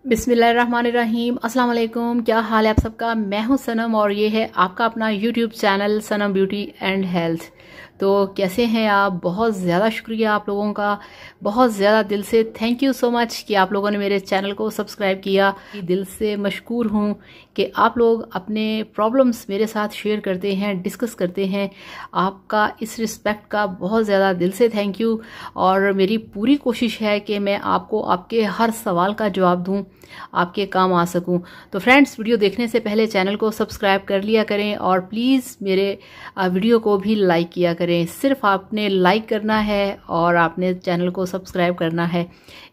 बिस्मिल्लाहिर्रहमानिर्रहीम। अस्सलाम वालेकुम। क्या हाल है आप सबका? मैं हूं सनम और ये है आपका अपना YouTube channel Sanam beauty and health. तो कैसे हैं आप? बहुत ज़्यादा शुक्रिया आप लोगों का, बहुत ज़्यादा दिल से थैंक यू सो मच कि आप लोगों ने मेरे चैनल को सब्सक्राइब किया। दिल से मशकूर हूं कि आप लोग अपने प्रॉब्लम्स मेरे साथ शेयर करते हैं, डिस्कस करते हैं। आपका इस रिस्पेक्ट का बहुत ज़्यादा दिल से थैंक यू। और मेरी पूरी कोशिश है कि मैं आपको आपके हर सवाल का जवाब दूं, आपके काम आ सकूं। तो फ्रेंड्स, वीडियो देखने से पहले चैनल को सब्सक्राइब कर लिया करें और प्लीज़ मेरे वीडियो को भी लाइक किया करें। सिर्फ आपने लाइक करना है और आपने चैनल को सब्सक्राइब करना है।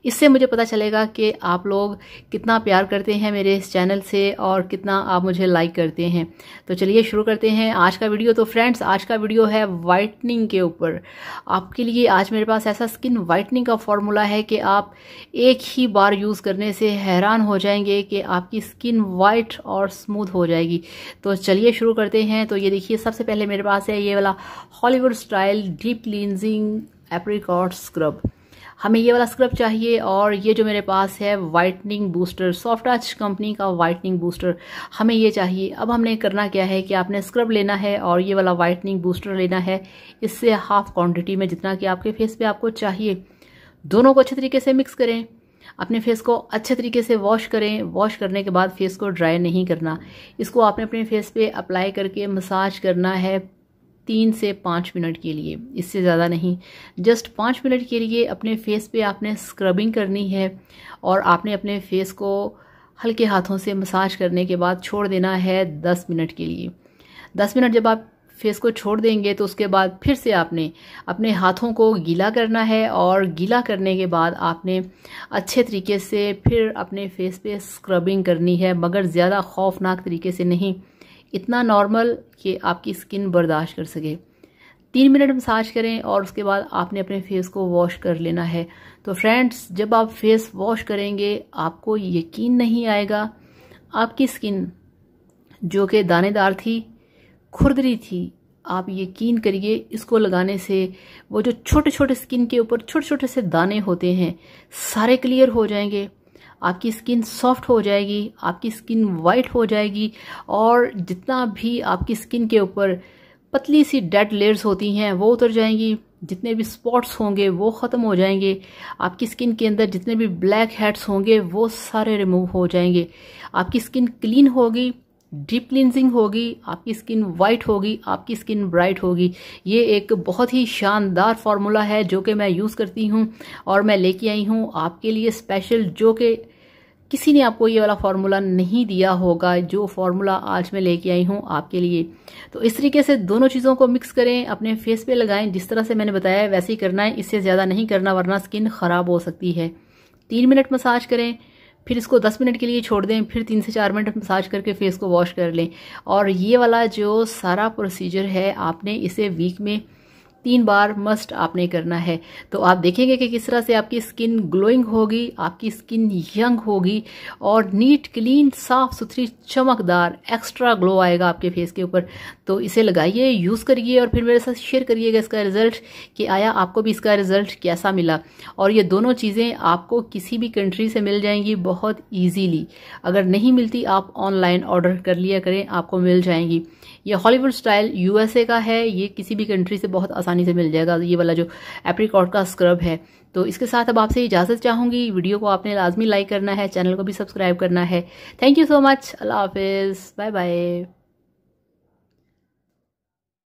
इससे मुझे पता चलेगा कि आप लोग कितना प्यार करते हैं मेरे इस चैनल से और कितना आप मुझे लाइक करते हैं। तो चलिए शुरू करते हैं आज का वीडियो। तो फ्रेंड्स, आज का वीडियो है वाइटनिंग के ऊपर। आपके लिए आज मेरे पास ऐसा स्किन वाइटनिंग का फॉर्मूला है कि आप एक ही बार यूज़ करने से हैरान हो जाएंगे कि आपकी स्किन वाइट और स्मूथ हो जाएगी। तो चलिए शुरू करते हैं। तो ये देखिए, सबसे पहले मेरे पास है ये वाला Hollywood style deep cleansing apricot scrub. हमें ये वाला स्क्रब चाहिए। और ये जो मेरे पास है whitening booster, soft touch company का वाइटनिंग बूस्टर, हमें ये चाहिए। अब हमने करना क्या है कि आपने स्क्रब लेना है और ये वाला वाइटनिंग बूस्टर लेना है। इससे हाफ क्वांटिटी में, जितना कि आपके फेस पे आपको चाहिए। दोनों को अच्छे तरीके से मिक्स करें। अपने फेस को अच्छे तरीके से वॉश करें। वॉश करने के बाद फेस को ड्राई नहीं करना। इसको आपने अपने फेस पे अप्लाई करके मसाज करना है 3 से 5 मिनट के लिए, इससे ज़्यादा नहीं। जस्ट 5 मिनट के लिए अपने फेस पे आपने स्क्रबिंग करनी है और आपने अपने फेस को हल्के हाथों से मसाज करने के बाद छोड़ देना है 10 मिनट के लिए। 10 मिनट जब आप फेस को छोड़ देंगे तो उसके बाद फिर से आपने अपने हाथों को गीला करना है और गीला करने के बाद आपने अच्छे तरीके से फिर अपने फेस पे स्क्रबिंग करनी है, मगर ज़्यादा खौफनाक तरीके से नहीं, इतना नॉर्मल कि आपकी स्किन बर्दाश्त कर सके। 3 मिनट मसाज करें और उसके बाद आपने अपने फेस को वॉश कर लेना है। तो फ्रेंड्स, जब आप फेस वॉश करेंगे आपको यकीन नहीं आएगा, आपकी स्किन जो कि दानेदार थी, खुरदरी थी, आप यकीन करिए इसको लगाने से वो जो छोटे छोटे स्किन के ऊपर छोटे छोटे से दाने होते हैं सारे क्लियर हो जाएंगे। आपकी स्किन सॉफ्ट हो जाएगी, आपकी स्किन वाइट हो जाएगी और जितना भी आपकी स्किन के ऊपर पतली सी डेड लेयर्स होती हैं वो उतर जाएंगी। जितने भी स्पॉट्स होंगे वो ख़त्म हो जाएंगे। आपकी स्किन के अंदर जितने भी ब्लैक हेड्स होंगे वो सारे रिमूव हो जाएंगे। आपकी स्किन क्लीन होगी, डीप क्लींजिंग होगी, आपकी स्किन वाइट होगी, आपकी स्किन ब्राइट होगी। ये एक बहुत ही शानदार फार्मूला है जो कि मैं यूज़ करती हूँ और मैं लेके आई हूँ आपके लिए स्पेशल, जो कि किसी ने आपको ये वाला फार्मूला नहीं दिया होगा, जो फार्मूला आज मैं लेके आई हूँ आपके लिए। तो इस तरीके से दोनों चीज़ों को मिक्स करें, अपने फेस पे लगाएं। जिस तरह से मैंने बताया वैसे ही करना है, इससे ज़्यादा नहीं करना वरना स्किन ख़राब हो सकती है। 3 मिनट मसाज करें, फिर इसको 10 मिनट के लिए छोड़ दें, फिर 3 से 4 मिनट मसाज करके फेस को वॉश कर लें। और ये वाला जो सारा प्रोसीजर है आपने इसे वीक में 3 बार मस्ट आपने करना है। तो आप देखेंगे कि किस तरह से आपकी स्किन ग्लोइंग होगी, आपकी स्किन यंग होगी और नीट क्लीन साफ सुथरी चमकदार एक्स्ट्रा ग्लो आएगा आपके फेस के ऊपर। तो इसे लगाइए, यूज़ करिए और फिर मेरे साथ शेयर करिएगा इसका रिजल्ट कि आया आपको भी इसका रिजल्ट कैसा मिला। और ये दोनों चीज़ें आपको किसी भी कंट्री से मिल जाएंगी बहुत ईजीली। अगर नहीं मिलती आप ऑनलाइन ऑर्डर कर लिया करें, आपको मिल जाएंगी। ये हॉलीवुड स्टाइल यूएसए का है, ये किसी भी कंट्री से बहुत आसानी से मिल जाएगा ये वाला जो एप्रिकॉट का स्क्रब है। तो इसके साथ अब आपसे इजाज़त चाहूँगी। वीडियो को आपने लाजमी लाइक करना है, चैनल को भी सब्सक्राइब करना है। Thank you so much. अल्लाह हाफिज़, बाय बाय।